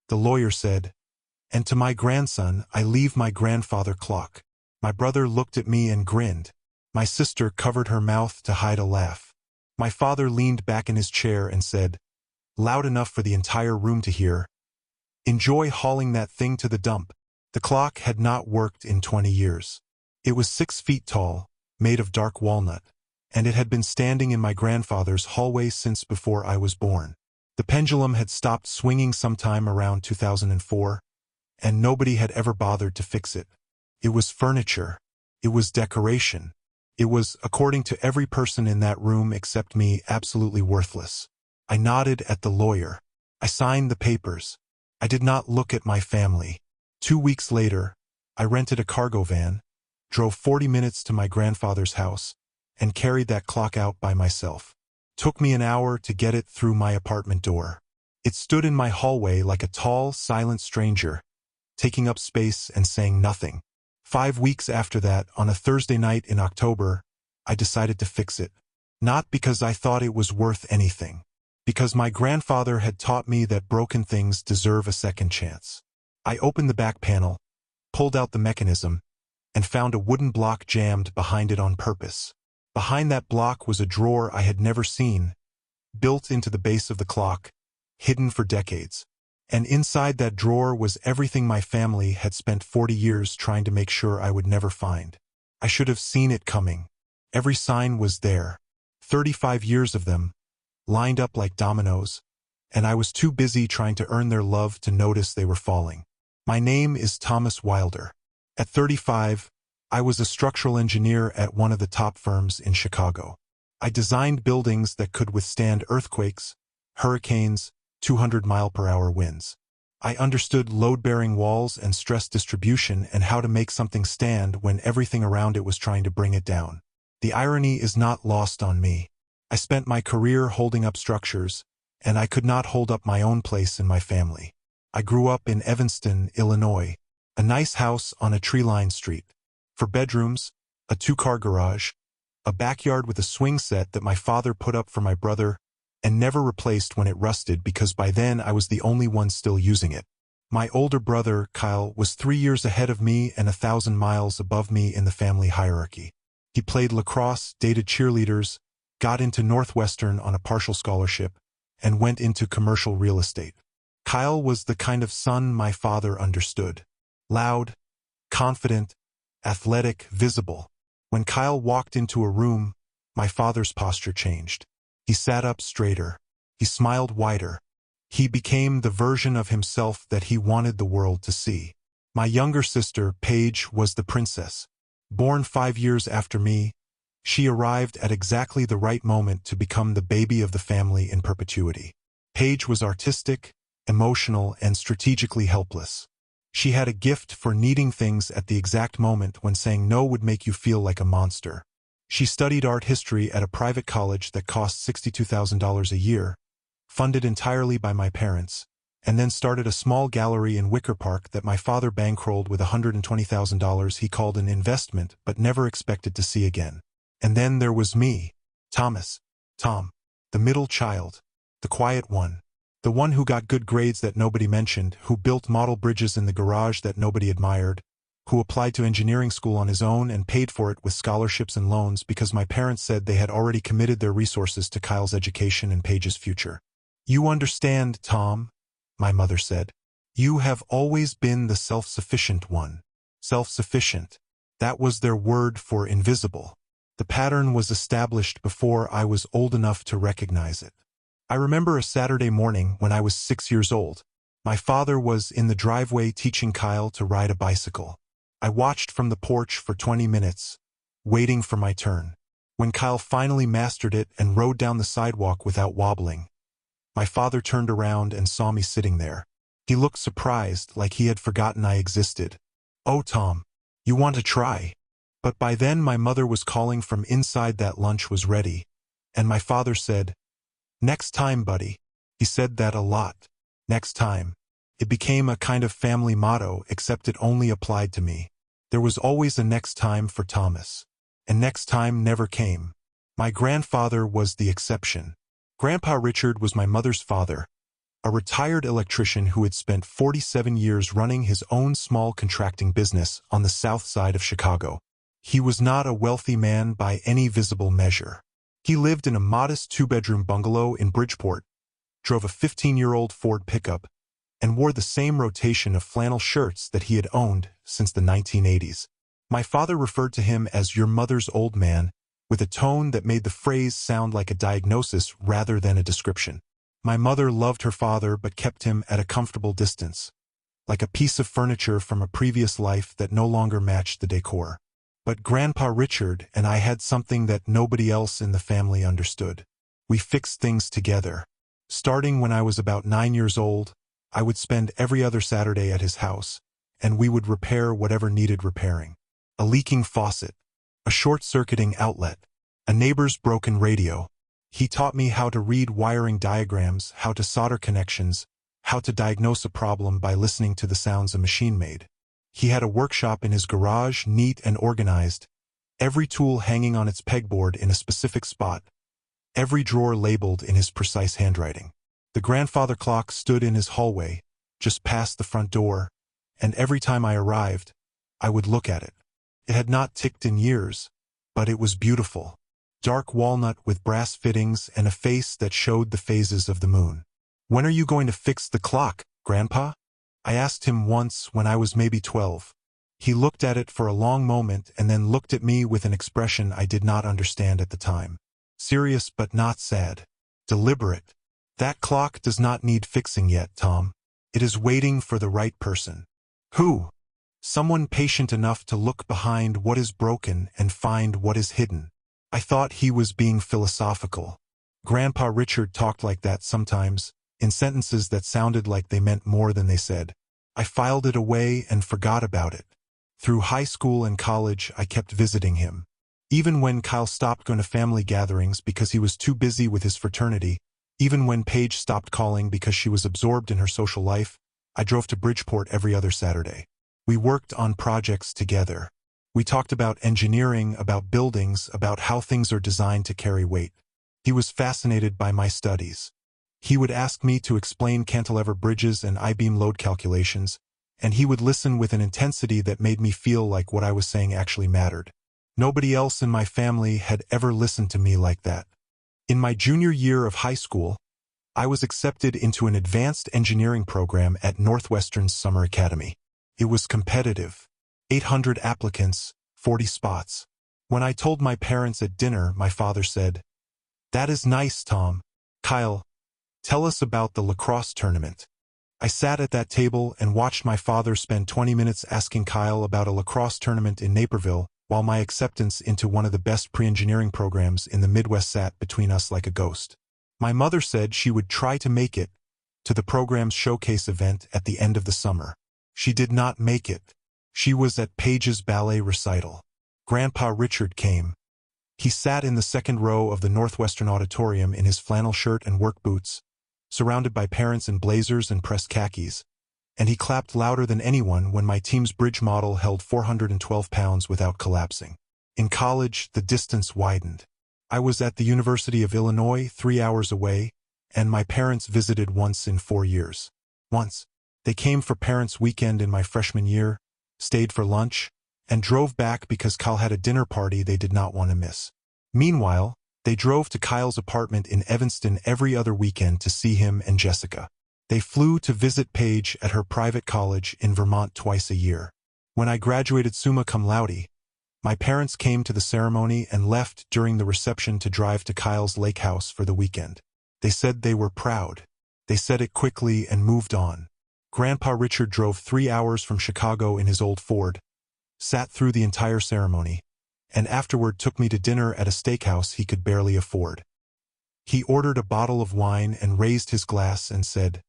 The lawyer said, "And to my grandson, I leave my grandfather clock." My brother looked at me and grinned. My sister covered her mouth to hide a laugh. My father leaned back in his chair and said, loud enough for the entire room to hear, "Enjoy hauling that thing to the dump." The clock had not worked in 20 years. It was 6 feet tall, made of dark walnut, and it had been standing in my grandfather's hallway since before I was born. The pendulum had stopped swinging sometime around 2004, and nobody had ever bothered to fix it. It was furniture. It was decoration. It was, according to every person in that room except me, absolutely worthless. I nodded at the lawyer. I signed the papers. I did not look at my family. 2 weeks later, I rented a cargo van, drove 40 minutes to my grandfather's house, and carried that clock out by myself. Took me an hour to get it through my apartment door. It stood in my hallway like a tall, silent stranger, taking up space and saying nothing. 5 weeks after that, on a Thursday night in October, I decided to fix it. Not because I thought it was worth anything. Because my grandfather had taught me that broken things deserve a second chance. I opened the back panel, pulled out the mechanism, and found a wooden block jammed behind it on purpose. Behind that block was a drawer I had never seen, built into the base of the clock, hidden for decades. And inside that drawer was everything my family had spent 40 years trying to make sure I would never find. I should have seen it coming. Every sign was there. 35 years of them, lined up like dominoes, and I was too busy trying to earn their love to notice they were falling. My name is Thomas Wilder. At 35, I was a structural engineer at one of the top firms in Chicago. I designed buildings that could withstand earthquakes, hurricanes, 200-mile-per-hour winds. I understood load-bearing walls and stress distribution and how to make something stand when everything around it was trying to bring it down. The irony is not lost on me. I spent my career holding up structures, and I could not hold up my own place in my family. I grew up in Evanston, Illinois, a nice house on a tree-lined street. For bedrooms, a 2-car garage, a backyard with a swing set that my father put up for my brother and never replaced when it rusted because by then I was the only one still using it. My older brother, Kyle, was 3 years ahead of me and 1,000 miles above me in the family hierarchy. He played lacrosse, dated cheerleaders, got into Northwestern on a partial scholarship, and went into commercial real estate. Kyle was the kind of son my father understood. Loud, confident, athletic, visible. When Kyle walked into a room, my father's posture changed. He sat up straighter. He smiled wider. He became the version of himself that he wanted the world to see. My younger sister, Paige, was the princess. Born 5 years after me, she arrived at exactly the right moment to become the baby of the family in perpetuity. Paige was artistic, emotional, and strategically helpless. She had a gift for needing things at the exact moment when saying no would make you feel like a monster. She studied art history at a private college that cost $62,000 a year, funded entirely by my parents, and then started a small gallery in Wicker Park that my father bankrolled with $120,000 he called an investment but never expected to see again. And then there was me, Tom, the middle child, the quiet one, the one who got good grades that nobody mentioned, who built model bridges in the garage that nobody admired, who applied to engineering school on his own and paid for it with scholarships and loans because my parents said they had already committed their resources to Kyle's education and Paige's future. "You understand, Tom," my mother said. "You have always been the self-sufficient one." Self-sufficient. That was their word for invisible. The pattern was established before I was old enough to recognize it. I remember a Saturday morning when I was 6 years old. My father was in the driveway teaching Kyle to ride a bicycle. I watched from the porch for 20 minutes, waiting for my turn. When Kyle finally mastered it and rode down the sidewalk without wobbling, my father turned around and saw me sitting there. He looked surprised, like he had forgotten I existed. "Oh, Tom, you want to try?" But by then my mother was calling from inside that lunch was ready, and my father said, "Next time, buddy." He said that a lot. Next time. It became a kind of family motto, except it only applied to me. There was always a next time for Thomas. And next time never came. My grandfather was the exception. Grandpa Richard was my mother's father, a retired electrician who had spent 47 years running his own small contracting business on the south side of Chicago. He was not a wealthy man by any visible measure. He lived in a modest two-bedroom bungalow in Bridgeport, drove a 15-year-old Ford pickup, and wore the same rotation of flannel shirts that he had owned since the 1980s. My father referred to him as your mother's old man, with a tone that made the phrase sound like a diagnosis rather than a description. My mother loved her father but kept him at a comfortable distance, like a piece of furniture from a previous life that no longer matched the decor. But Grandpa Richard and I had something that nobody else in the family understood. We fixed things together. Starting when I was about 9 years old, I would spend every other Saturday at his house, and we would repair whatever needed repairing. A leaking faucet, a short-circuiting outlet, a neighbor's broken radio. He taught me how to read wiring diagrams, how to solder connections, how to diagnose a problem by listening to the sounds a machine made. He had a workshop in his garage, neat and organized, every tool hanging on its pegboard in a specific spot, every drawer labeled in his precise handwriting. The grandfather clock stood in his hallway, just past the front door, and every time I arrived, I would look at it. It had not ticked in years, but it was beautiful. Dark walnut with brass fittings and a face that showed the phases of the moon. "When are you going to fix the clock, Grandpa?" I asked him once when I was maybe 12. He looked at it for a long moment and then looked at me with an expression I did not understand at the time. Serious but not sad. Deliberate. "That clock does not need fixing yet, Tom. It is waiting for the right person." "Who?" "Someone patient enough to look behind what is broken and find what is hidden." I thought he was being philosophical. Grandpa Richard talked like that sometimes, in sentences that sounded like they meant more than they said. I filed it away and forgot about it. Through high school and college, I kept visiting him. Even when Kyle stopped going to family gatherings because he was too busy with his fraternity, even when Paige stopped calling because she was absorbed in her social life, I drove to Bridgeport every other Saturday. We worked on projects together. We talked about engineering, about buildings, about how things are designed to carry weight. He was fascinated by my studies. He would ask me to explain cantilever bridges and I-beam load calculations, and he would listen with an intensity that made me feel like what I was saying actually mattered. Nobody else in my family had ever listened to me like that. In my junior year of high school, I was accepted into an advanced engineering program at Northwestern's Summer Academy. It was competitive. 800 applicants, 40 spots. When I told my parents at dinner, my father said, "That is nice, Tom. Kyle, tell us about the lacrosse tournament." I sat at that table and watched my father spend 20 minutes asking Kyle about a lacrosse tournament in Naperville, while my acceptance into one of the best pre-engineering programs in the Midwest sat between us like a ghost. My mother said she would try to make it to the program's showcase event at the end of the summer. She did not make it. She was at Paige's ballet recital. Grandpa Richard came. He sat in the second row of the Northwestern auditorium in his flannel shirt and work boots, surrounded by parents in blazers and pressed khakis, and he clapped louder than anyone when my team's bridge model held 412 pounds without collapsing. In college, the distance widened. I was at the University of Illinois, 3 hours away, and my parents visited once in 4 years. Once. They came for Parents' Weekend in my freshman year, stayed for lunch, and drove back because Kyle had a dinner party they did not want to miss. Meanwhile, they drove to Kyle's apartment in Evanston every other weekend to see him and Jessica. They flew to visit Paige at her private college in Vermont twice a year. When I graduated summa cum laude, my parents came to the ceremony and left during the reception to drive to Kyle's lake house for the weekend. They said they were proud. They said it quickly and moved on. Grandpa Richard drove 3 hours from Chicago in his old Ford, sat through the entire ceremony, and afterward took me to dinner at a steakhouse he could barely afford. He ordered a bottle of wine and raised his glass and said,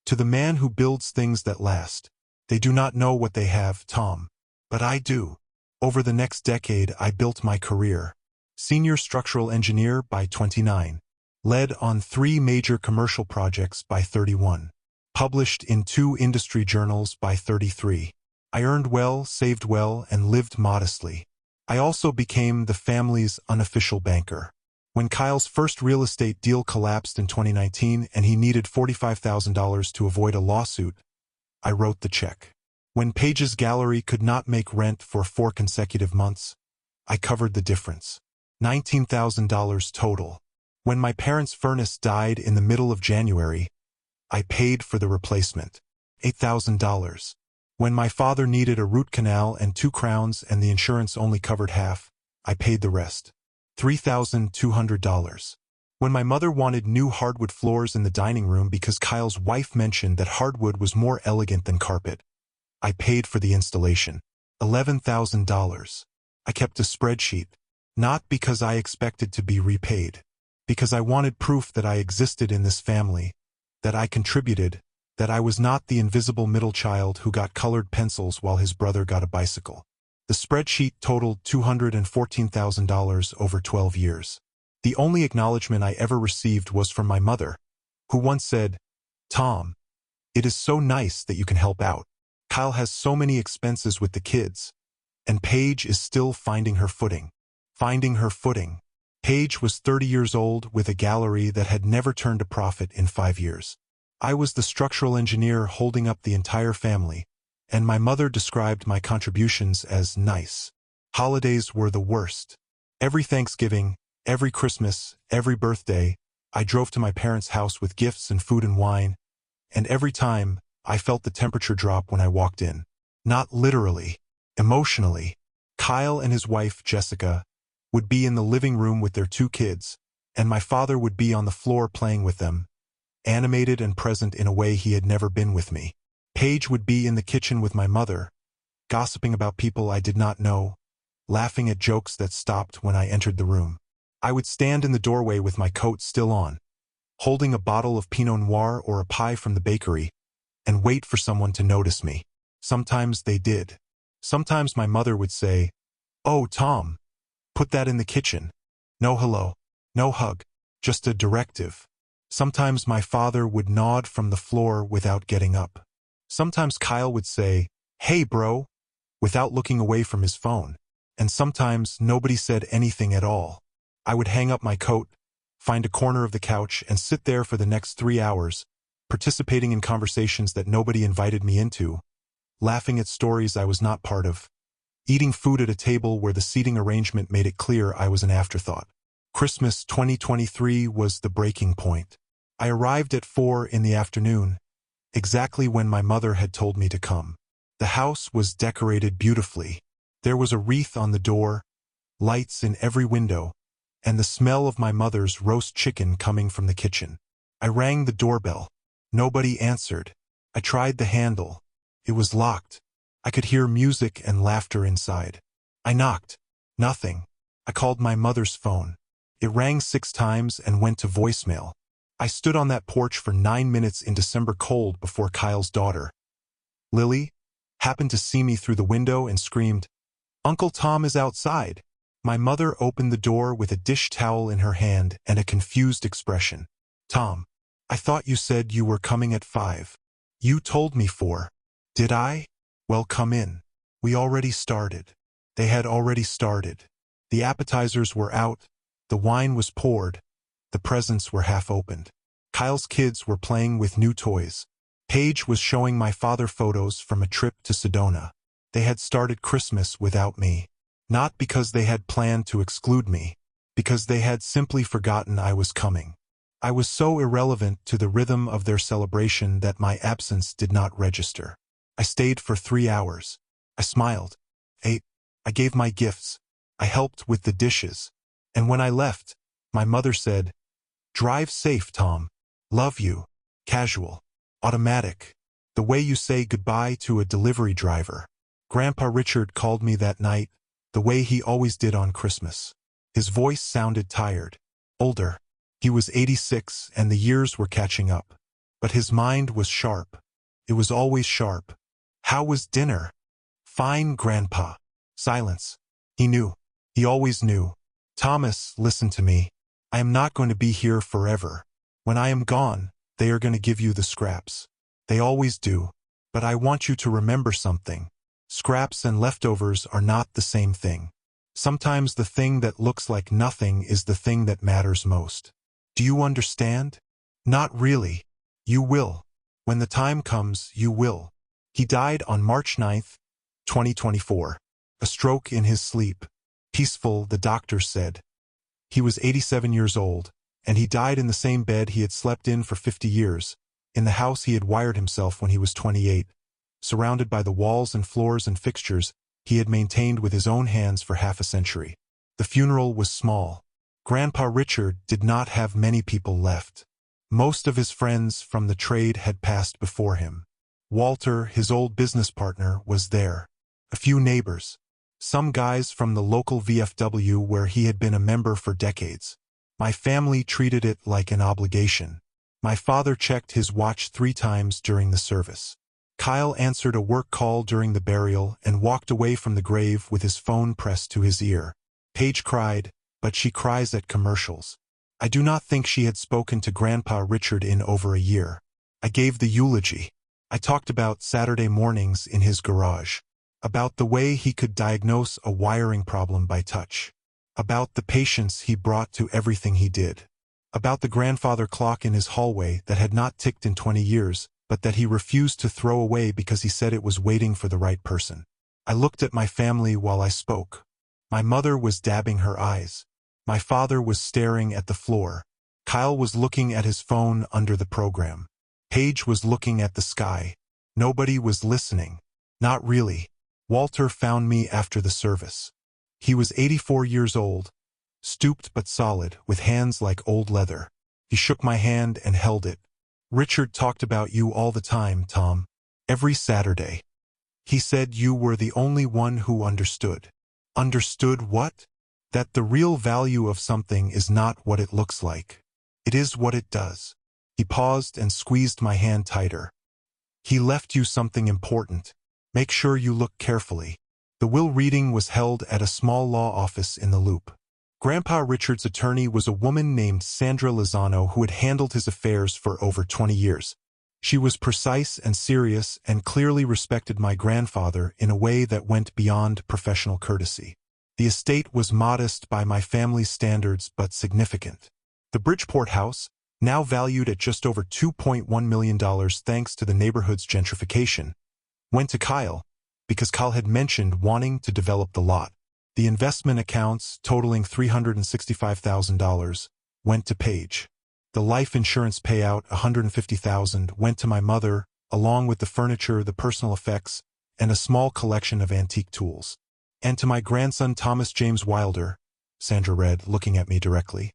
"To the man who builds things that last. They do not know what they have, Tom. But I do." Over the next decade, I built my career. Senior structural engineer by 29. Led on 3 major commercial projects by 31. Published in 2 industry journals by 33. I earned well, saved well, and lived modestly. I also became the family's unofficial banker. When Kyle's first real estate deal collapsed in 2019 and he needed $45,000 to avoid a lawsuit, I wrote the check. When Paige's gallery could not make rent for 4 consecutive months, I covered the difference. $19,000 total. When my parents' furnace died in the middle of January, I paid for the replacement. $8,000. When my father needed a root canal and 2 crowns and the insurance only covered half, I paid the rest. $3,200. When my mother wanted new hardwood floors in the dining room because Kyle's wife mentioned that hardwood was more elegant than carpet, I paid for the installation. $11,000. I kept a spreadsheet, not because I expected to be repaid, because I wanted proof that I existed in this family, that I contributed, that I was not the invisible middle child who got colored pencils while his brother got a bicycle. The spreadsheet totaled $214,000 over 12 years. The only acknowledgement I ever received was from my mother, who once said, "Tom, it is so nice that you can help out. Kyle has so many expenses with the kids, and Paige is still finding her footing." Finding her footing. Paige was 30 years old with a gallery that had never turned a profit in 5 years. I was the structural engineer holding up the entire family, and my mother described my contributions as nice. Holidays were the worst. Every Thanksgiving, every Christmas, every birthday, I drove to my parents' house with gifts and food and wine, and every time, I felt the temperature drop when I walked in. Not literally, emotionally. Kyle and his wife, Jessica, would be in the living room with their 2 kids, and my father would be on the floor playing with them, animated and present in a way he had never been with me. Paige would be in the kitchen with my mother, gossiping about people I did not know, laughing at jokes that stopped when I entered the room. I would stand in the doorway with my coat still on, holding a bottle of Pinot Noir or a pie from the bakery, and wait for someone to notice me. Sometimes they did. Sometimes my mother would say, "Oh, Tom, put that in the kitchen." No hello, no hug, just a directive. Sometimes my father would nod from the floor without getting up. Sometimes Kyle would say, "Hey, bro," without looking away from his phone. And sometimes nobody said anything at all. I would hang up my coat, find a corner of the couch, and sit there for the next 3 hours, participating in conversations that nobody invited me into, laughing at stories I was not part of, eating food at a table where the seating arrangement made it clear I was an afterthought. Christmas 2023 was the breaking point. I arrived at 4 in the afternoon, exactly when my mother had told me to come. The house was decorated beautifully. There was a wreath on the door, lights in every window, and the smell of my mother's roast chicken coming from the kitchen. I rang the doorbell. Nobody answered. I tried the handle. It was locked. I could hear music and laughter inside. I knocked. Nothing. I called my mother's phone. It rang 6 times and went to voicemail. I stood on that porch for 9 minutes in December cold before Kyle's daughter, Lily, happened to see me through the window and screamed, "Uncle Tom is outside." My mother opened the door with a dish towel in her hand and a confused expression. "Tom, I thought you said you were coming at 5. You told me 4. Did I? Well, come in. We already started." They had already started. The appetizers were out, the wine was poured, the presents were half opened. Kyle's kids were playing with new toys. Paige was showing my father photos from a trip to Sedona. They had started Christmas without me. Not because they had planned to exclude me, because they had simply forgotten I was coming. I was so irrelevant to the rhythm of their celebration that my absence did not register. I stayed for 3 hours. I smiled, ate, I gave my gifts, I helped with the dishes. And when I left, my mother said, "Drive safe, Tom. Love you." Casual. Automatic. The way you say goodbye to a delivery driver. Grandpa Richard called me that night, the way he always did on Christmas. His voice sounded tired. Older. He was 86 and the years were catching up. But his mind was sharp. It was always sharp. "How was dinner?" "Fine, Grandpa." Silence. He knew. He always knew. "Thomas, listen to me. I am not going to be here forever. When I am gone, they are going to give you the scraps. They always do. But I want you to remember something. Scraps and leftovers are not the same thing. Sometimes the thing that looks like nothing is the thing that matters most. Do you understand? Not really. You will. When the time comes, you will. He died on March 9th, 2024. A stroke in his sleep. Peaceful, the doctor said. He was 87 years old, and he died in the same bed he had slept in for 50 years, in the house he had wired himself when he was 28, surrounded by the walls and floors and fixtures he had maintained with his own hands for half a century. The funeral was small. Grandpa Richard did not have many people left. Most of his friends from the trade had passed before him. Walter, his old business partner, was there. A few neighbors. Some guys from the local VFW where he had been a member for decades. My family treated it like an obligation. My father checked his watch 3 times during the service. Kyle answered a work call during the burial and walked away from the grave with his phone pressed to his ear. Paige cried, but she cries at commercials. I do not think she had spoken to Grandpa Richard in over a year. I gave the eulogy. I talked about Saturday mornings in his garage. About the way he could diagnose a wiring problem by touch. About the patience he brought to everything he did. About the grandfather clock in his hallway that had not ticked in 20 years, but that he refused to throw away because he said it was waiting for the right person. I looked at my family while I spoke. My mother was dabbing her eyes. My father was staring at the floor. Kyle was looking at his phone under the program. Paige was looking at the sky. Nobody was listening. Not really. Walter found me after the service. He was 84 years old, stooped but solid, with hands like old leather. He shook my hand and held it. Richard talked about you all the time, Tom. Every Saturday. He said you were the only one who understood. Understood what? That the real value of something is not what it looks like. It is what it does. He paused and squeezed my hand tighter. He left you something important. Make sure you look carefully. The will reading was held at a small law office in the Loop. Grandpa Richard's attorney was a woman named Sandra Lozano who had handled his affairs for over 20 years. She was precise and serious and clearly respected my grandfather in a way that went beyond professional courtesy. The estate was modest by my family's standards but significant. The Bridgeport house, now valued at just over $2.1 million thanks to the neighborhood's gentrification, went to Kyle because Kyle had mentioned wanting to develop the lot. The investment accounts, totaling $365,000, went to Paige. The life insurance payout, $150,000, went to my mother, along with the furniture, the personal effects, and a small collection of antique tools. And to my grandson Thomas James Wilder, Sandra read, looking at me directly.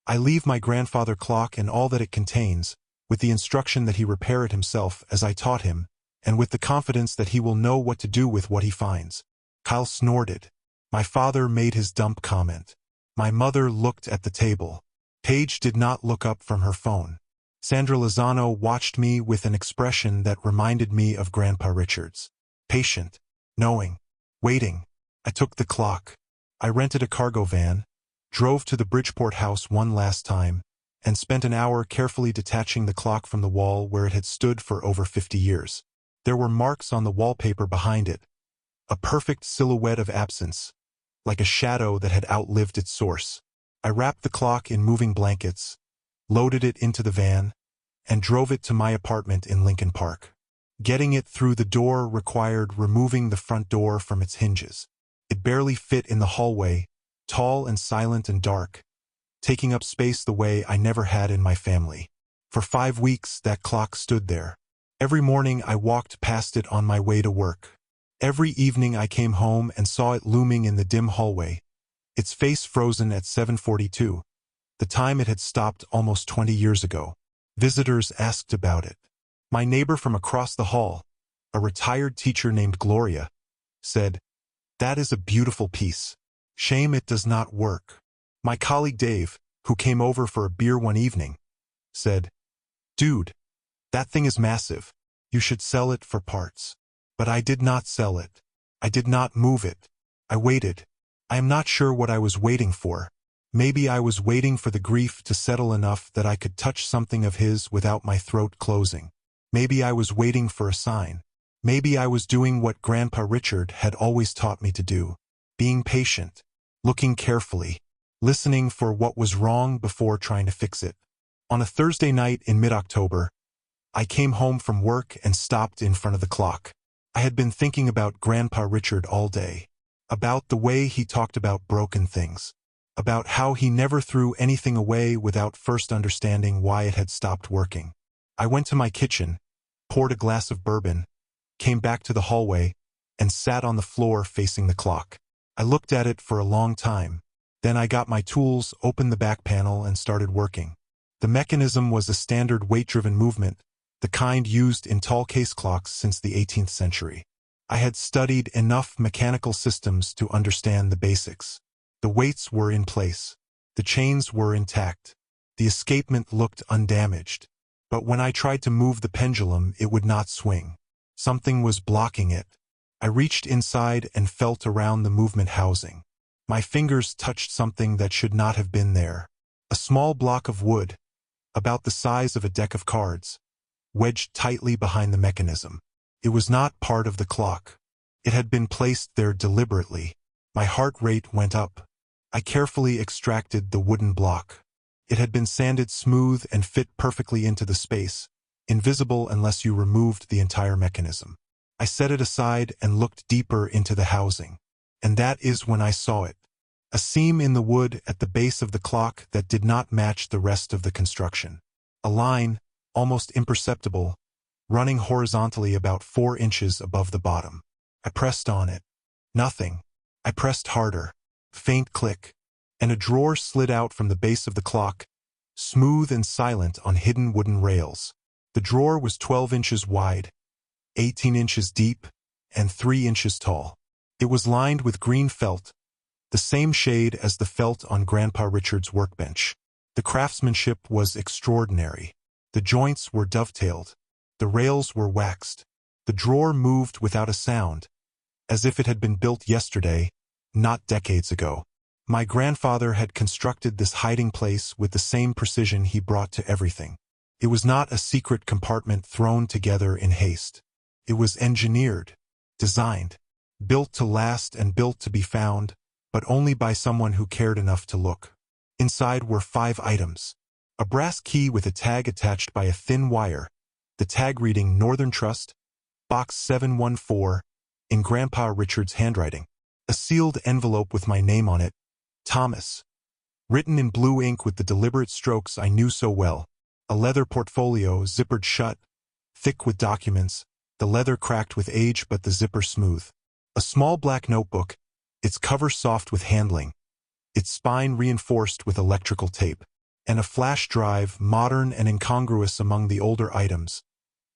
I leave my grandfather clock and all that it contains, with the instruction that he repair it himself as I taught him, and with the confidence that he will know what to do with what he finds. Kyle snorted. My father made his dump comment. My mother looked at the table. Paige did not look up from her phone. Sandra Lozano watched me with an expression that reminded me of Grandpa Richard's. Patient. Knowing. Waiting. I took the clock. I rented a cargo van, drove to the Bridgeport house one last time, and spent an hour carefully detaching the clock from the wall where it had stood for over 50 years. There were marks on the wallpaper behind it. A perfect silhouette of absence, like a shadow that had outlived its source. I wrapped the clock in moving blankets, loaded it into the van, and drove it to my apartment in Lincoln Park. Getting it through the door required removing the front door from its hinges. It barely fit in the hallway, tall and silent and dark, taking up space the way I never had in my family. For 5 weeks, that clock stood there. Every morning I walked past it on my way to work. Every evening I came home and saw it looming in the dim hallway, its face frozen at 7:42, the time it had stopped almost 20 years ago. Visitors asked about it. My neighbor from across the hall, a retired teacher named Gloria, said, "That is a beautiful piece. Shame it does not work." My colleague Dave, who came over for a beer one evening, said, "Dude, that thing is massive. You should sell it for parts." But I did not sell it. I did not move it. I waited. I am not sure what I was waiting for. Maybe I was waiting for the grief to settle enough that I could touch something of his without my throat closing. Maybe I was waiting for a sign. Maybe I was doing what Grandpa Richard had always taught me to do, being patient. looking carefully, listening for what was wrong before trying to fix it. On a Thursday night in mid-October, I came home from work and stopped in front of the clock. I had been thinking about Grandpa Richard all day, about the way he talked about broken things, about how he never threw anything away without first understanding why it had stopped working. I went to my kitchen, poured a glass of bourbon, came back to the hallway, and sat on the floor facing the clock. I looked at it for a long time. Then I got my tools, opened the back panel, and started working. The mechanism was a standard weight-driven movement, the kind used in tall case clocks since the 18th century. I had studied enough mechanical systems to understand the basics. The weights were in place. The chains were intact. The escapement looked undamaged. But when I tried to move the pendulum, it would not swing. Something was blocking it. I reached inside and felt around the movement housing. My fingers touched something that should not have been there. A small block of wood, about the size of a deck of cards, wedged tightly behind the mechanism. It was not part of the clock. It had been placed there deliberately. My heart rate went up. I carefully extracted the wooden block. It had been sanded smooth and fit perfectly into the space, invisible unless you removed the entire mechanism. I set it aside and looked deeper into the housing. And that is when I saw it. A seam in the wood at the base of the clock that did not match the rest of the construction. A line, almost imperceptible, running horizontally about 4 inches above the bottom. I pressed on it. Nothing. I pressed harder. Faint click. And a drawer slid out from the base of the clock, smooth and silent on hidden wooden rails. The drawer was 12 inches wide, 18 inches deep, and 3 inches tall. It was lined with green felt, the same shade as the felt on Grandpa Richard's workbench. The craftsmanship was extraordinary. The joints were dovetailed. The rails were waxed. The drawer moved without a sound, as if it had been built yesterday, not decades ago. My grandfather had constructed this hiding place with the same precision he brought to everything. It was not a secret compartment thrown together in haste. It was engineered, designed, built to last and built to be found, but only by someone who cared enough to look. Inside were 5 items. A brass key with a tag attached by a thin wire, the tag reading Northern Trust, Box 714, in Grandpa Richard's handwriting. A sealed envelope with my name on it, Thomas, written in blue ink with the deliberate strokes I knew so well. A leather portfolio, zippered shut, thick with documents, the leather cracked with age but the zipper smooth. A small black notebook, its cover soft with handling, its spine reinforced with electrical tape. And a flash drive, modern and incongruous among the older items,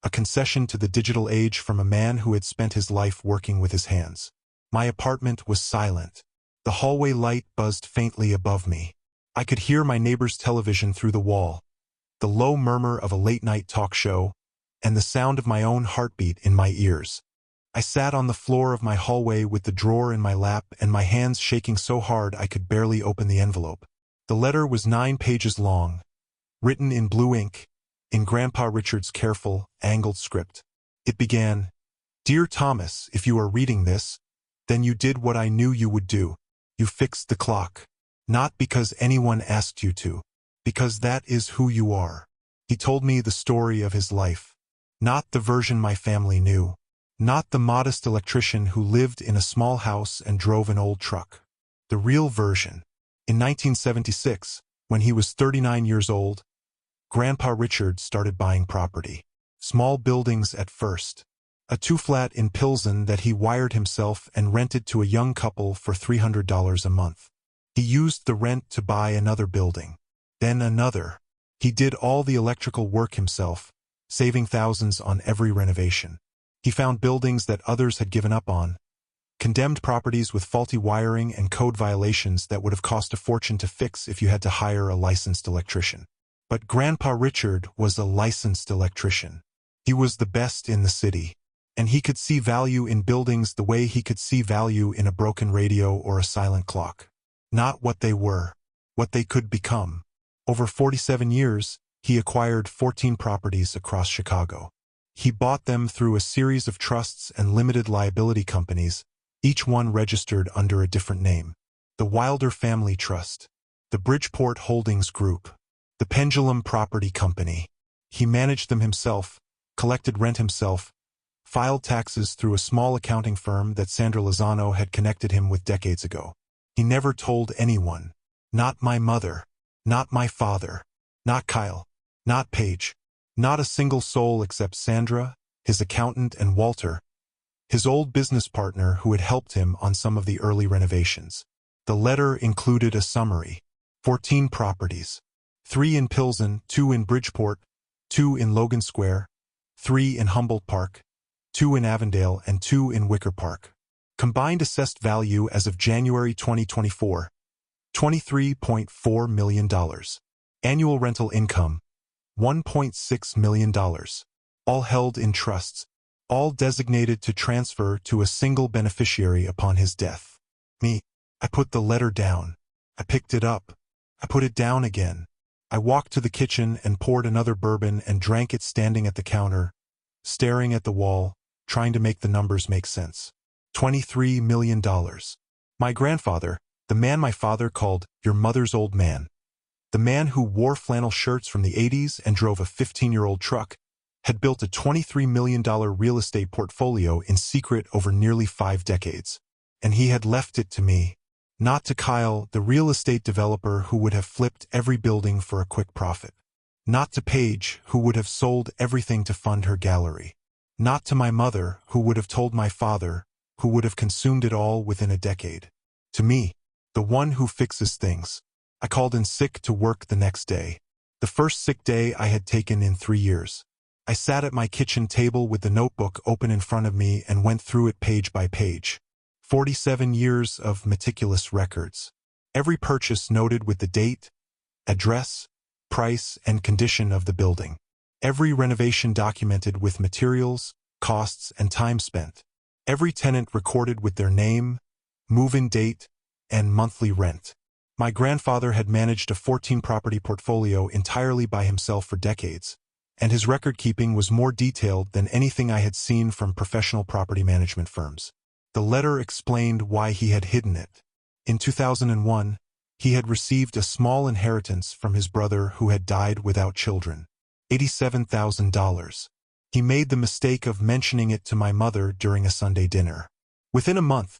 a concession to the digital age from a man who had spent his life working with his hands. My apartment was silent. The hallway light buzzed faintly above me. I could hear my neighbor's television through the wall, the low murmur of a late-night talk show, and the sound of my own heartbeat in my ears. I sat on the floor of my hallway with the drawer in my lap and my hands shaking so hard I could barely open the envelope. The letter was 9 pages long, written in blue ink, in Grandpa Richard's careful, angled script. It began, "Dear Thomas, if you are reading this, then you did what I knew you would do. You fixed the clock. Not because anyone asked you to, because that is who you are." He told me the story of his life. Not the version my family knew. Not the modest electrician who lived in a small house and drove an old truck. The real version. In 1976, when he was 39 years old, Grandpa Richard started buying property. Small buildings at first. A 2-flat in Pilsen that he wired himself and rented to a young couple for $300 a month. He used the rent to buy another building. Then another. He did all the electrical work himself, saving thousands on every renovation. He found buildings that others had given up on. Condemned properties with faulty wiring and code violations that would have cost a fortune to fix if you had to hire a licensed electrician. But Grandpa Richard was a licensed electrician. He was the best in the city, and he could see value in buildings the way he could see value in a broken radio or a silent clock. Not what they were, what they could become. Over 47 years, he acquired 14 properties across Chicago. He bought them through a series of trusts and limited liability companies, each one registered under a different name. the Wilder Family Trust, the Bridgeport Holdings Group, the Pendulum Property Company. He managed them himself, collected rent himself, filed taxes through a small accounting firm that Sandra Lozano had connected him with decades ago. He never told anyone. Not my mother. Not my father. Not Kyle. Not Paige. Not a single soul except Sandra, his accountant, and Walter, his old business partner who had helped him on some of the early renovations. The letter included a summary. 14 properties. 3 in Pilsen, 2 in Bridgeport, 2 in Logan Square, 3 in Humboldt Park, 2 in Avondale, and 2 in Wicker Park. Combined assessed value as of January 2024, $23.4 million. Annual rental income, $1.6 million. All held in trusts, all designated to transfer to a single beneficiary upon his death. Me. I put the letter down. I picked it up. I put it down again. I walked to the kitchen and poured another bourbon and drank it standing at the counter, staring at the wall, trying to make the numbers make sense. $23 million. My grandfather, the man my father called your mother's old man, the man who wore flannel shirts from the 80s and drove a 15-year-old truck, had built a $23 million real estate portfolio in secret over nearly 5 decades. And he had left it to me. Not to Kyle, the real estate developer who would have flipped every building for a quick profit. Not to Paige, who would have sold everything to fund her gallery. Not to my mother, who would have told my father, who would have consumed it all within a decade. To me, the one who fixes things. I called in sick to work the next day. The first sick day I had taken in 3 years. I sat at my kitchen table with the notebook open in front of me and went through it page by page. 47 years of meticulous records. Every purchase noted with the date, address, price, and condition of the building. Every renovation documented with materials, costs, and time spent. Every tenant recorded with their name, move-in date, and monthly rent. My grandfather had managed a 14-property portfolio entirely by himself for decades, and his record-keeping was more detailed than anything I had seen from professional property management firms. The letter explained why he had hidden it. In 2001, he had received a small inheritance from his brother who had died without children. $87,000. He made the mistake of mentioning it to my mother during a Sunday dinner. Within a month,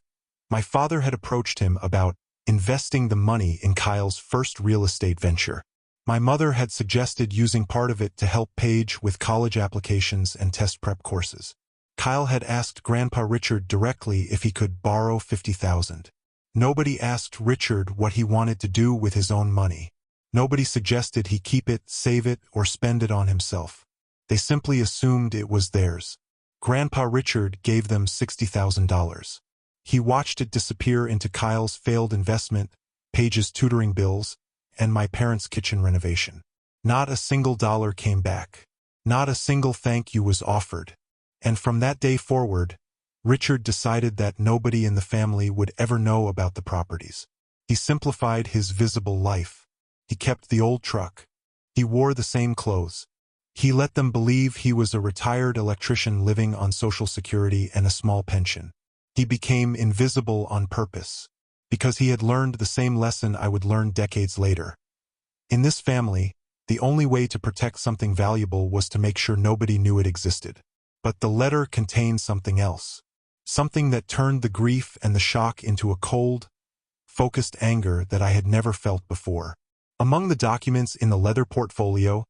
my father had approached him about investing the money in Kyle's first real estate venture. My mother had suggested using part of it to help Paige with college applications and test prep courses. Kyle had asked Grandpa Richard directly if he could borrow $50,000. Nobody asked Richard what he wanted to do with his own money. Nobody suggested he keep it, save it, or spend it on himself. They simply assumed it was theirs. Grandpa Richard gave them $60,000. He watched it disappear into Kyle's failed investment, Paige's tutoring bills, and my parents' kitchen renovation. Not a single dollar came back. Not a single thank you was offered. And from that day forward, Richard decided that nobody in the family would ever know about the properties. He simplified his visible life. He kept the old truck. He wore the same clothes. He let them believe he was a retired electrician living on Social Security and a small pension. He became invisible on purpose, because he had learned the same lesson I would learn decades later. In this family, the only way to protect something valuable was to make sure nobody knew it existed. But the letter contained something else. Something that turned the grief and the shock into a cold, focused anger that I had never felt before. Among the documents in the leather portfolio,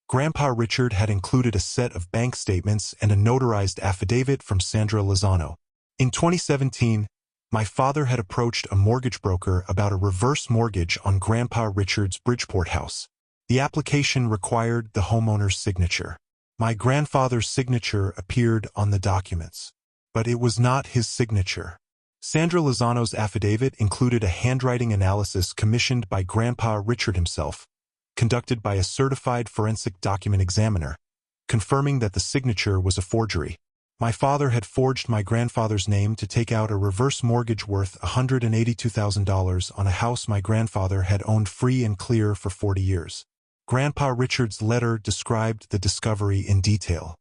Grandpa Richard had included a set of bank statements and a notarized affidavit from Sandra Lozano. In 2017, my father had approached a mortgage broker about a reverse mortgage on Grandpa Richard's Bridgeport house. The application required the homeowner's signature. My grandfather's signature appeared on the documents, but it was not his signature. Sandra Lozano's affidavit included a handwriting analysis commissioned by Grandpa Richard himself, conducted by a certified forensic document examiner, confirming that the signature was a forgery. My father had forged my grandfather's name to take out a reverse mortgage worth $182,000 on a house my grandfather had owned free and clear for 40 years. Grandpa Richard's letter described the discovery in detail.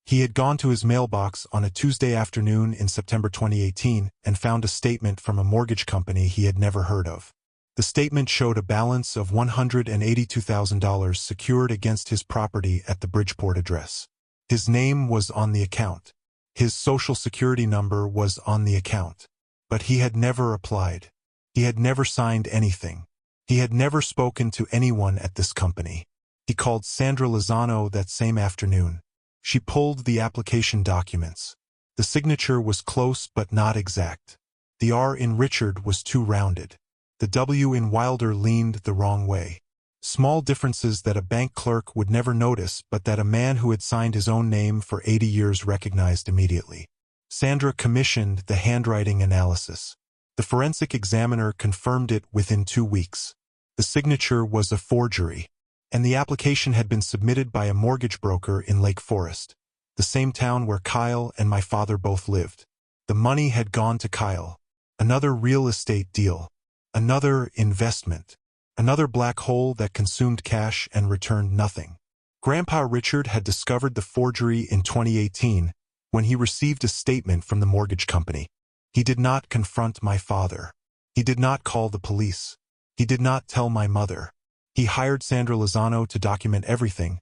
He had gone to his mailbox on a Tuesday afternoon in September 2018 and found a statement from a mortgage company he had never heard of. The statement showed a balance of $182,000 secured against his property at the Bridgeport address. His name was on the account. His social security number was on the account. But he had never applied. He had never signed anything. He had never spoken to anyone at this company. He called Sandra Lozano that same afternoon. She pulled the application documents. The signature was close but not exact. The R in Richard was too rounded. The W in Wilder leaned the wrong way. Small differences that a bank clerk would never notice but that a man who had signed his own name for 80 years recognized immediately. Sandra commissioned the handwriting analysis. The forensic examiner confirmed it within 2 weeks. The signature was a forgery, and the application had been submitted by a mortgage broker in Lake Forest, the same town where Kyle and my father both lived. The money had gone to Kyle. Another real estate deal. Another investment. Another black hole that consumed cash and returned nothing. Grandpa Richard had discovered the forgery in 2018 when he received a statement from the mortgage company. He did not confront my father. He did not call the police. He did not tell my mother. He hired Sandra Lozano to document everything,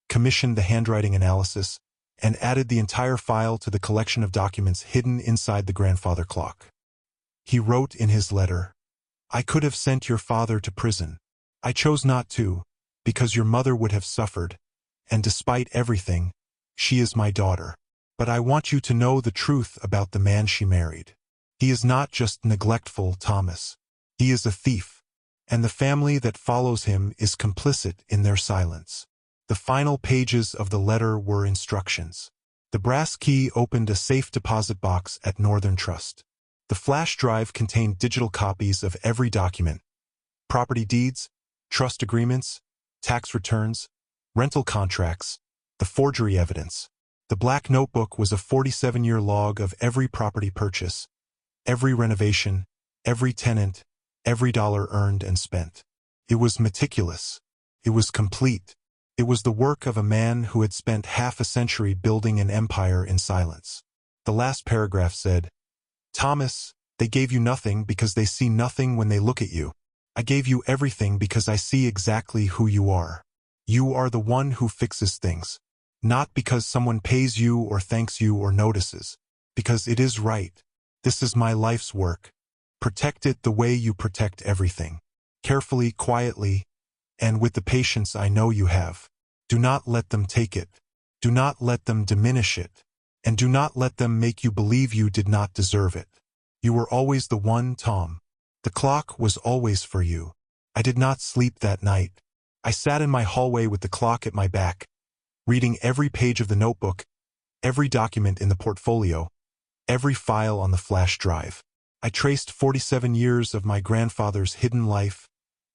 commissioned the handwriting analysis, and added the entire file to the collection of documents hidden inside the grandfather clock. He wrote in his letter, "I could have sent your father to prison. I chose not to, because your mother would have suffered, and despite everything, she is my daughter. But I want you to know the truth about the man she married. He is not just neglectful, Thomas. He is a thief, and the family that follows him is complicit in their silence." The final pages of the letter were instructions. The brass key opened a safe deposit box at Northern Trust. The flash drive contained digital copies of every document: property deeds, trust agreements, tax returns, rental contracts, the forgery evidence. The black notebook was a 47-year log of every property purchase, every renovation, every tenant, every dollar earned and spent. It was meticulous. It was complete. It was the work of a man who had spent half a century building an empire in silence. The last paragraph said, "Thomas, they gave you nothing because they see nothing when they look at you. I gave you everything because I see exactly who you are. You are the one who fixes things. Not because someone pays you or thanks you or notices. Because it is right. This is my life's work. Protect it the way you protect everything. Carefully, quietly, and with the patience I know you have. Do not let them take it. Do not let them diminish it. And do not let them make you believe you did not deserve it. You were always the one, Tom. The clock was always for you. I did not sleep that night. I sat in my hallway with the clock at my back, reading every page of the notebook, every document in the portfolio, every file on the flash drive. I traced 47 years of my grandfather's hidden life,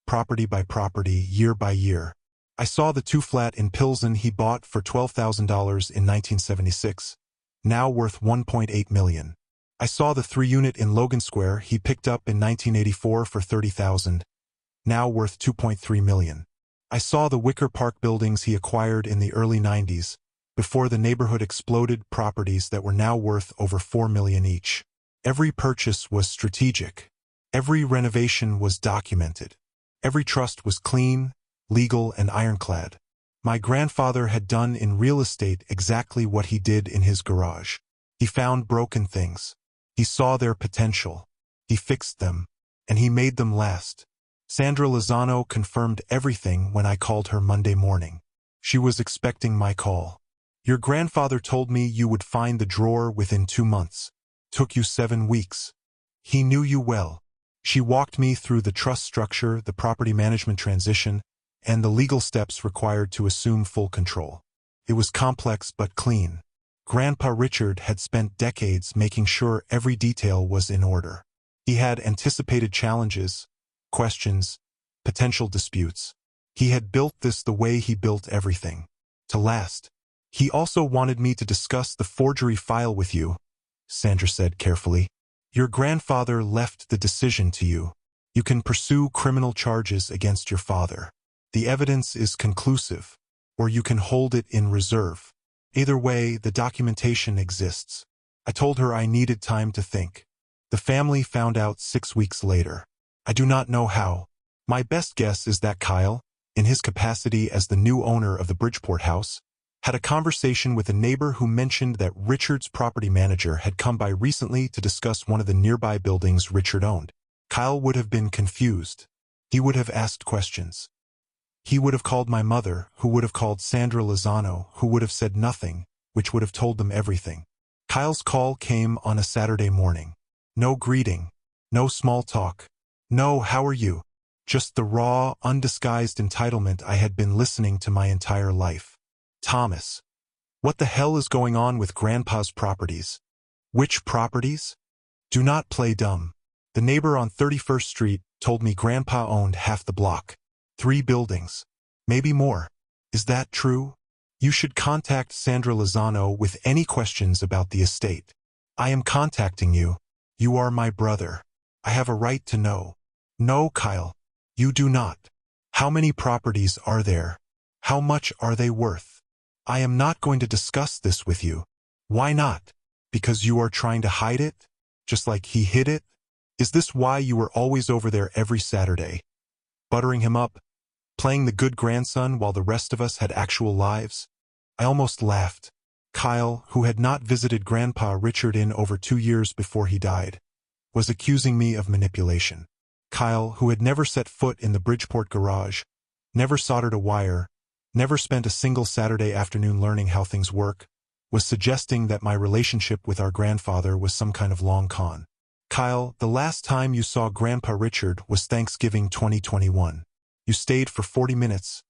property by property, year by year. I saw the 2-flat in Pilsen he bought for $12,000 in 1976, now worth $1.8 million. I saw the 3-unit in Logan Square he picked up in 1984 for $30,000, now worth $2.3 million. I saw the Wicker Park buildings he acquired in the early 90s, before the neighborhood exploded, properties that were now worth over $4 million each. Every purchase was strategic. Every renovation was documented. Every trust was clean, legal, and ironclad. My grandfather had done in real estate exactly what he did in his garage. He found broken things. He saw their potential. He fixed them, and he made them last. Sandra Lozano confirmed everything when I called her Monday morning. She was expecting my call. "Your grandfather told me you would find the drawer within 2 months. Took you 7 weeks. He knew you well." She walked me through the trust structure, the property management transition, and the legal steps required to assume full control. It was complex but clean. Grandpa Richard had spent decades making sure every detail was in order. He had anticipated challenges, questions, potential disputes. He had built this the way he built everything, to last. "He also wanted me to discuss the forgery file with you," Sandra said carefully. "Your grandfather left the decision to you. You can pursue criminal charges against your father. The evidence is conclusive, or you can hold it in reserve. Either way, the documentation exists. I told her I needed time to think. The family found out 6 weeks later. I do not know how. My best guess is that Kyle, in his capacity as the new owner of the Bridgeport house, had a conversation with a neighbor who mentioned that Richard's property manager had come by recently to discuss one of the nearby buildings Richard owned. Kyle would have been confused. He would have asked questions. He would have called my mother, who would have called Sandra Lozano, who would have said nothing, which would have told them everything. Kyle's call came on a Saturday morning. No greeting. No small talk. No, how are you? Just the raw, undisguised entitlement I had been listening to my entire life. Thomas. What the hell is going on with Grandpa's properties? Which properties? Do not play dumb. The neighbor on 31st Street told me Grandpa owned half the block. 3 buildings. Maybe more. Is that true? You should contact Sandra Lozano with any questions about the estate. I am contacting you. You are my brother. I have a right to know. No, Kyle. You do not. How many properties are there? How much are they worth? I am not going to discuss this with you. Why not? Because you are trying to hide it? Just like he hid it? Is this why you were always over there every Saturday? Buttering him up? Playing the good grandson while the rest of us had actual lives? I almost laughed. Kyle, who had not visited Grandpa Richard in over 2 years before he died, was accusing me of manipulation. Kyle, who had never set foot in the Bridgeport garage, never soldered a wire, never spent a single Saturday afternoon learning how things work, was suggesting that my relationship with our grandfather was some kind of long con. Kyle, the last time you saw Grandpa Richard was Thanksgiving 2021. You stayed for 40 minutes,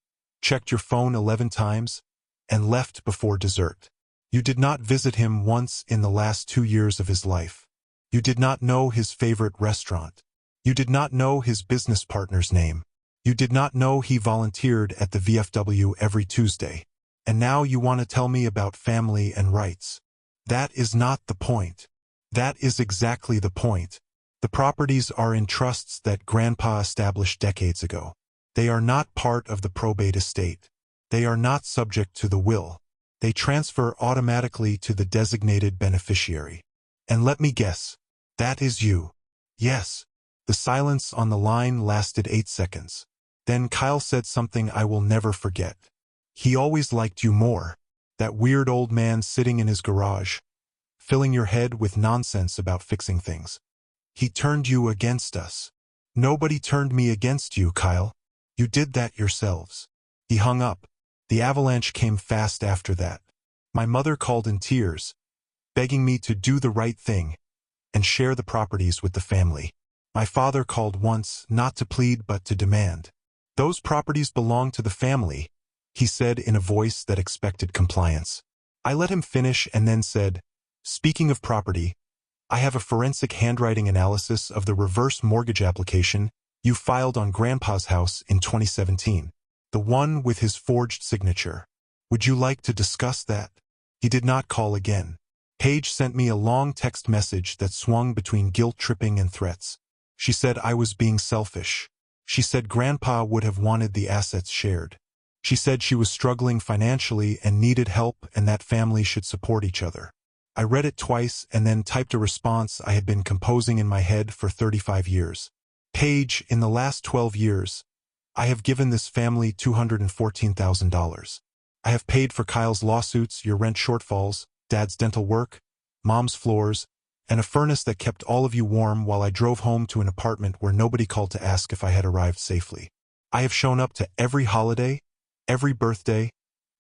checked your phone 11 times, and left before dessert. You did not visit him once in the last 2 years of his life. You did not know his favorite restaurant. You did not know his business partner's name. You did not know he volunteered at the VFW every Tuesday. And now you want to tell me about family and rights. That is not the point. That is exactly the point. The properties are in trusts that Grandpa established decades ago. They are not part of the probate estate. They are not subject to the will. They transfer automatically to the designated beneficiary. And let me guess, that is you. Yes. The silence on the line lasted 8 seconds. Then Kyle said something I will never forget. He always liked you more. That weird old man sitting in his garage, filling your head with nonsense about fixing things. He turned you against us. Nobody turned me against you, Kyle. You did that yourselves. He hung up. The avalanche came fast after that. My mother called in tears, begging me to do the right thing and share the properties with the family. My father called once, not to plead but to demand. Those properties belong to the family, he said in a voice that expected compliance. I let him finish and then said, speaking of property, I have a forensic handwriting analysis of the reverse mortgage application you filed on Grandpa's house in 2017, the one with his forged signature. Would you like to discuss that? He did not call again. Paige sent me a long text message that swung between guilt-tripping and threats. She said I was being selfish. She said Grandpa would have wanted the assets shared. She said she was struggling financially and needed help and that families should support each other. I read it twice and then typed a response I had been composing in my head for 35 years. Paige, in the last 12 years, I have given this family $214,000. I have paid for Kyle's lawsuits, your rent shortfalls, Dad's dental work, Mom's floors, and a furnace that kept all of you warm while I drove home to an apartment where nobody called to ask if I had arrived safely. I have shown up to every holiday, every birthday,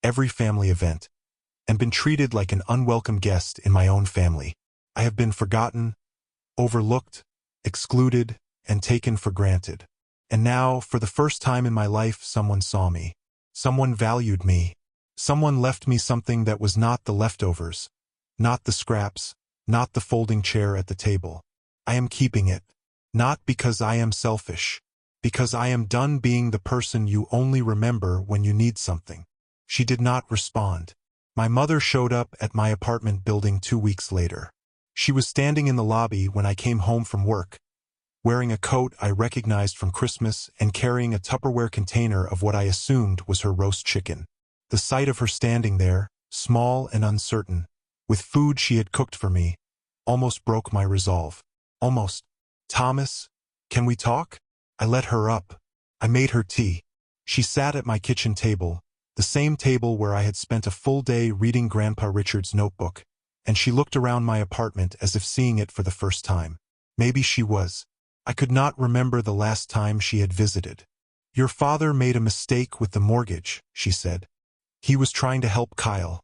every family event, and been treated like an unwelcome guest in my own family. I have been forgotten, overlooked, excluded, and taken for granted. And now, for the first time in my life, someone saw me. Someone valued me. Someone left me something that was not the leftovers, not the scraps, not the folding chair at the table. I am keeping it, not because I am selfish, because I am done being the person you only remember when you need something. She did not respond. My mother showed up at my apartment building 2 weeks later. She was standing in the lobby when I came home from work, wearing a coat I recognized from Christmas and carrying a Tupperware container of what I assumed was her roast chicken. The sight of her standing there, small and uncertain, with food she had cooked for me, almost broke my resolve. Almost. "Thomas, can we talk?" I let her up. I made her tea. She sat at my kitchen table, the same table where I had spent a full day reading Grandpa Richard's notebook, and she looked around my apartment as if seeing it for the first time. Maybe she was. I could not remember the last time she had visited. "Your father made a mistake with the mortgage," she said. "He was trying to help Kyle.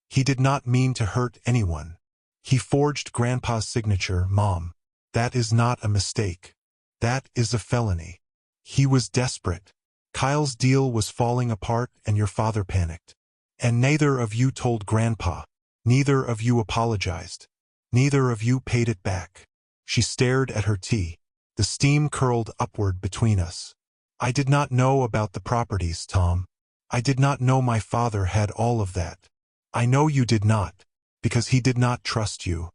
He did not mean to hurt anyone. He forged Grandpa's signature, Mom. That is not a mistake. That is a felony. He was desperate. Kyle's deal was falling apart and your father panicked. And neither of you told Grandpa. Neither of you apologized. Neither of you paid it back." She stared at her tea. The steam curled upward between us. "I did not know about the properties, Tom. I did not know my father had all of that. I know you did not, because he did not trust you.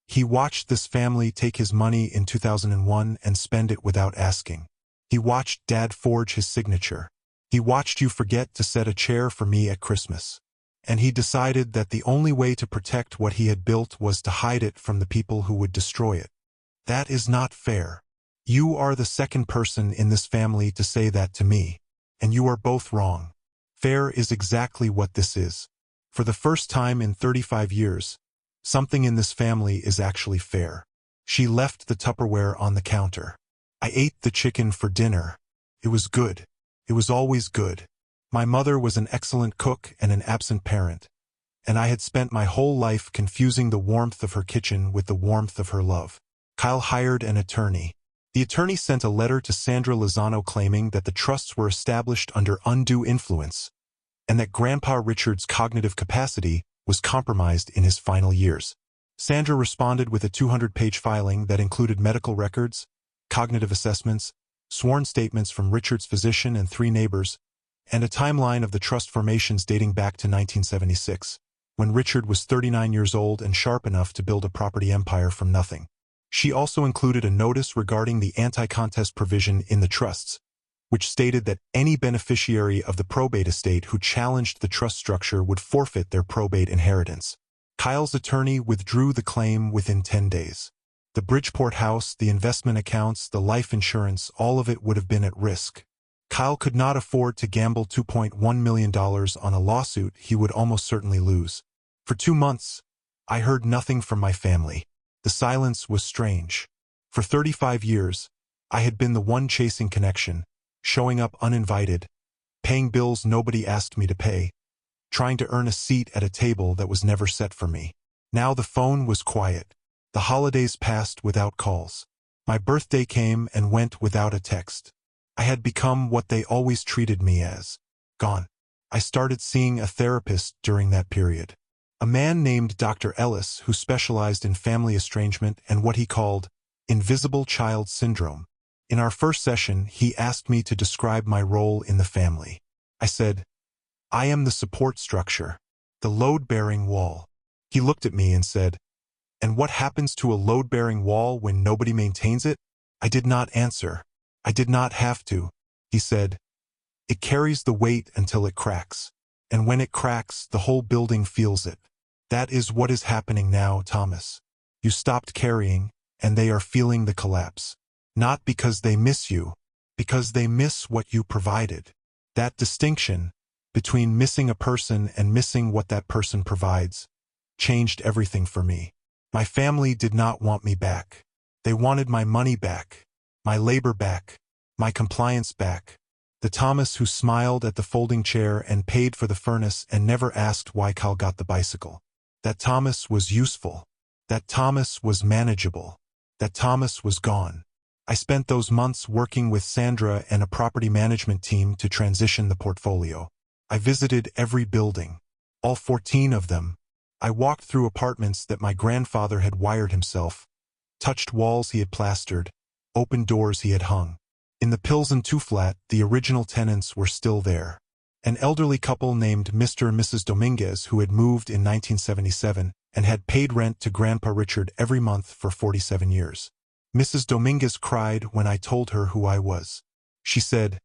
He watched this family take his money in 2001 and spend it without asking. He watched Dad forge his signature. He watched you forget to set a chair for me at Christmas. And he decided that the only way to protect what he had built was to hide it from the people who would destroy it. That is not fair. You are the second person in this family to say that to me, and you are both wrong. Fair is exactly what this is. For the first time in 35 years, something in this family is actually fair." She left the Tupperware on the counter. I ate the chicken for dinner. It was good. It was always good. My mother was an excellent cook and an absent parent, and I had spent my whole life confusing the warmth of her kitchen with the warmth of her love. Kyle hired an attorney. The attorney sent a letter to Sandra Lozano claiming that the trusts were established under undue influence, and that Grandpa Richard's cognitive capacity was compromised in his final years. Sandra responded with a 200-page filing that included medical records, cognitive assessments, sworn statements from Richard's physician and 3 neighbors, and a timeline of the trust formations dating back to 1976, when Richard was 39 years old and sharp enough to build a property empire from nothing. She also included a notice regarding the anti-contest provision in the trusts, which stated that any beneficiary of the probate estate who challenged the trust structure would forfeit their probate inheritance. Kyle's attorney withdrew the claim within 10 days. The Bridgeport house, the investment accounts, the life insurance, all of it would have been at risk. Kyle could not afford to gamble $2.1 million on a lawsuit he would almost certainly lose. For 2 months, I heard nothing from my family. The silence was strange. For 35 years, I had been the one chasing connection, showing up uninvited, paying bills nobody asked me to pay, trying to earn a seat at a table that was never set for me. Now the phone was quiet. The holidays passed without calls. My birthday came and went without a text. I had become what they always treated me as, gone. I started seeing a therapist during that period. A man named Dr. Ellis who specialized in family estrangement and what he called invisible child syndrome. In our first session, he asked me to describe my role in the family. I said, "I am the support structure, the load-bearing wall." He looked at me and said, "And what happens to a load-bearing wall when nobody maintains it?" I did not answer. I did not have to. He said, "It carries the weight until it cracks. And when it cracks, the whole building feels it. That is what is happening now, Thomas. You stopped carrying, and they are feeling the collapse. Not because they miss you, because they miss what you provided." That distinction between missing a person and missing what that person provides changed everything for me. My family did not want me back. They wanted my money back, my labor back, my compliance back. The Thomas who smiled at the folding chair and paid for the furnace and never asked why Kyle got the bicycle. That Thomas was useful. That Thomas was manageable. That Thomas was gone. I spent those months working with Sandra and a property management team to transition the portfolio. I visited every building, all 14 of them. I walked through apartments that my grandfather had wired himself, touched walls he had plastered, opened doors he had hung. In the Pilsen 2 flat, the original tenants were still there. An elderly couple named Mr. and Mrs. Dominguez who had moved in 1977 and had paid rent to Grandpa Richard every month for 47 years. Mrs. Dominguez cried when I told her who I was. She said,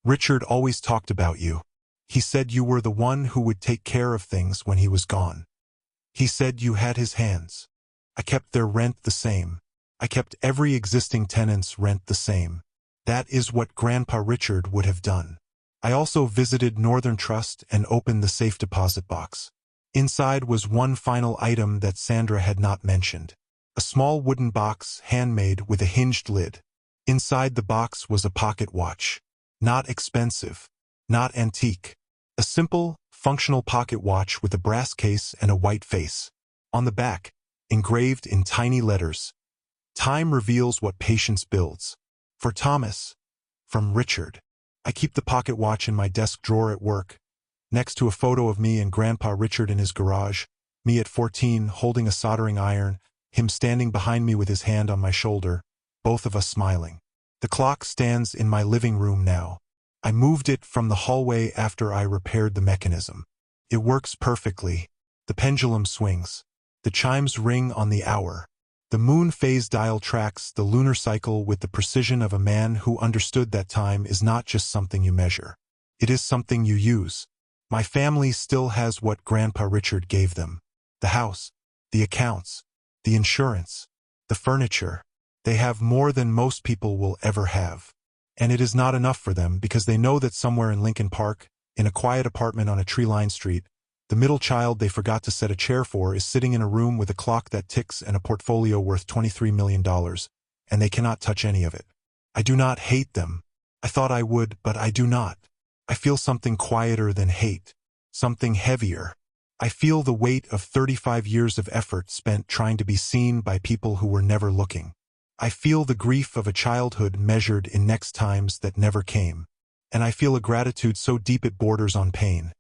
"Richard always talked about you. He said you were the one who would take care of things when he was gone. He said you had his hands. I kept their rent the same. I kept every existing tenant's rent the same. That is what Grandpa Richard would have done. I also visited Northern Trust and opened the safe deposit box. Inside was one final item that Sandra had not mentioned. A small wooden box, handmade with a hinged lid. Inside the box was a pocket watch. Not expensive. Not antique. A simple, functional pocket watch with a brass case and a white face. On the back, engraved in tiny letters, "Time reveals what patience builds. For Thomas, from Richard." I keep the pocket watch in my desk drawer at work, next to a photo of me and Grandpa Richard in his garage, me at 14 holding a soldering iron, him standing behind me with his hand on my shoulder, both of us smiling. The clock stands in my living room now. I moved it from the hallway after I repaired the mechanism. It works perfectly. The pendulum swings. The chimes ring on the hour. The moon phase dial tracks the lunar cycle with the precision of a man who understood that time is not just something you measure. It is something you use. My family still has what Grandpa Richard gave them. The house, the accounts, the insurance, the furniture. They have more than most people will ever have. And it is not enough for them because they know that somewhere in Lincoln Park, in a quiet apartment on a tree-lined street, the middle child they forgot to set a chair for is sitting in a room with a clock that ticks and a portfolio worth $23 million, and they cannot touch any of it. I do not hate them. I thought I would, but I do not. I feel something quieter than hate, something heavier. I feel the weight of 35 years of effort spent trying to be seen by people who were never looking. I feel the grief of a childhood measured in next times that never came. And I feel a gratitude so deep it borders on pain.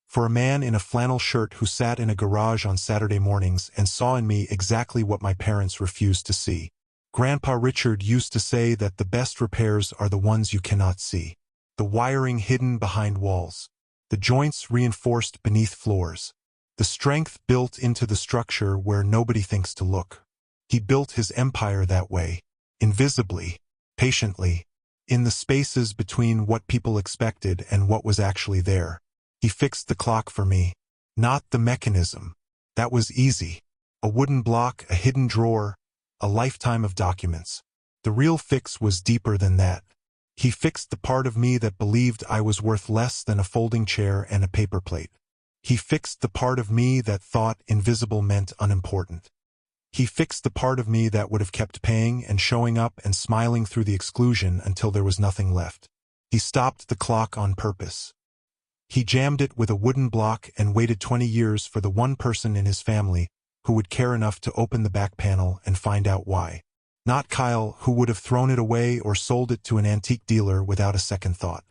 For a man in a flannel shirt who sat in a garage on Saturday mornings and saw in me exactly what my parents refused to see. Grandpa Richard used to say that the best repairs are the ones you cannot see. The wiring hidden behind walls. The joints reinforced beneath floors. The strength built into the structure where nobody thinks to look. He built his empire that way, invisibly, patiently, in the spaces between what people expected and what was actually there. He fixed the clock for me, not the mechanism. That was easy. A wooden block, a hidden drawer, a lifetime of documents. The real fix was deeper than that. He fixed the part of me that believed I was worth less than a folding chair and a paper plate. He fixed the part of me that thought invisible meant unimportant. He fixed the part of me that would have kept paying and showing up and smiling through the exclusion until there was nothing left. He stopped the clock on purpose. He jammed it with a wooden block and waited 20 years for the one person in his family who would care enough to open the back panel and find out why. Not Kyle, who would have thrown it away or sold it to an antique dealer without a second thought.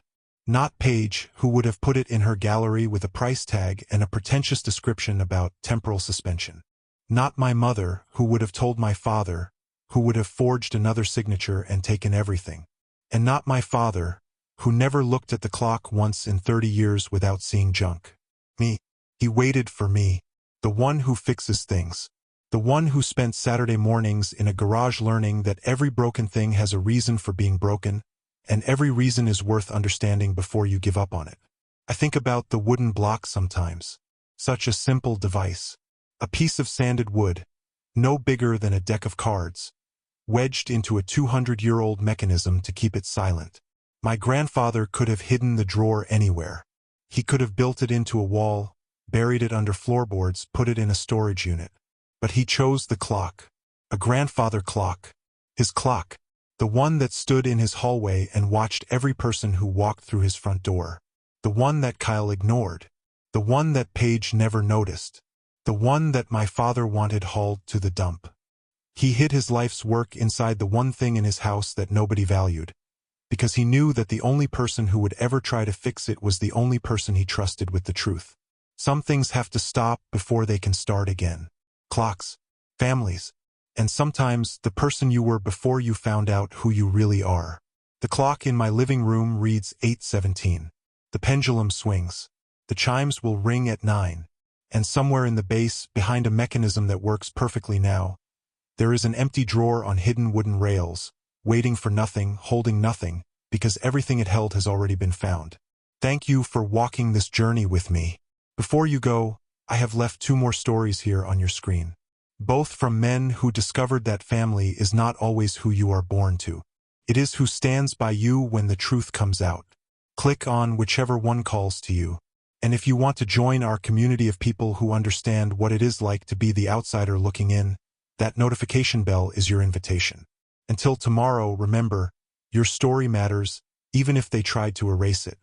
Not Paige, who would have put it in her gallery with a price tag and a pretentious description about temporal suspension. Not my mother, who would have told my father, who would have forged another signature and taken everything. And not my father, who never looked at the clock once in 30 years without seeing junk. Me. He waited for me. The one who fixes things. The one who spent Saturday mornings in a garage learning that every broken thing has a reason for being broken, and every reason is worth understanding before you give up on it. I think about the wooden block sometimes. Such a simple device. A piece of sanded wood, no bigger than a deck of cards, wedged into a 200-year-old mechanism to keep it silent. My grandfather could have hidden the drawer anywhere. He could have built it into a wall, buried it under floorboards, put it in a storage unit. But he chose the clock. A grandfather clock. His clock. The one that stood in his hallway and watched every person who walked through his front door. The one that Kyle ignored. The one that Paige never noticed. The one that my father wanted hauled to the dump. He hid his life's work inside the one thing in his house that nobody valued, because he knew that the only person who would ever try to fix it was the only person he trusted with the truth. Some things have to stop before they can start again. Clocks, families, and sometimes the person you were before you found out who you really are. The clock in my living room reads 8:17. The pendulum swings. The chimes will ring at 9. And somewhere in the base, behind a mechanism that works perfectly now, there is an empty drawer on hidden wooden rails, waiting for nothing, holding nothing, because everything it held has already been found. Thank you for walking this journey with me. Before you go, I have left 2 more stories here on your screen. Both from men who discovered that family is not always who you are born to. It is who stands by you when the truth comes out. Click on whichever one calls to you. And if you want to join our community of people who understand what it is like to be the outsider looking in, that notification bell is your invitation. Until tomorrow, remember, your story matters, even if they tried to erase it.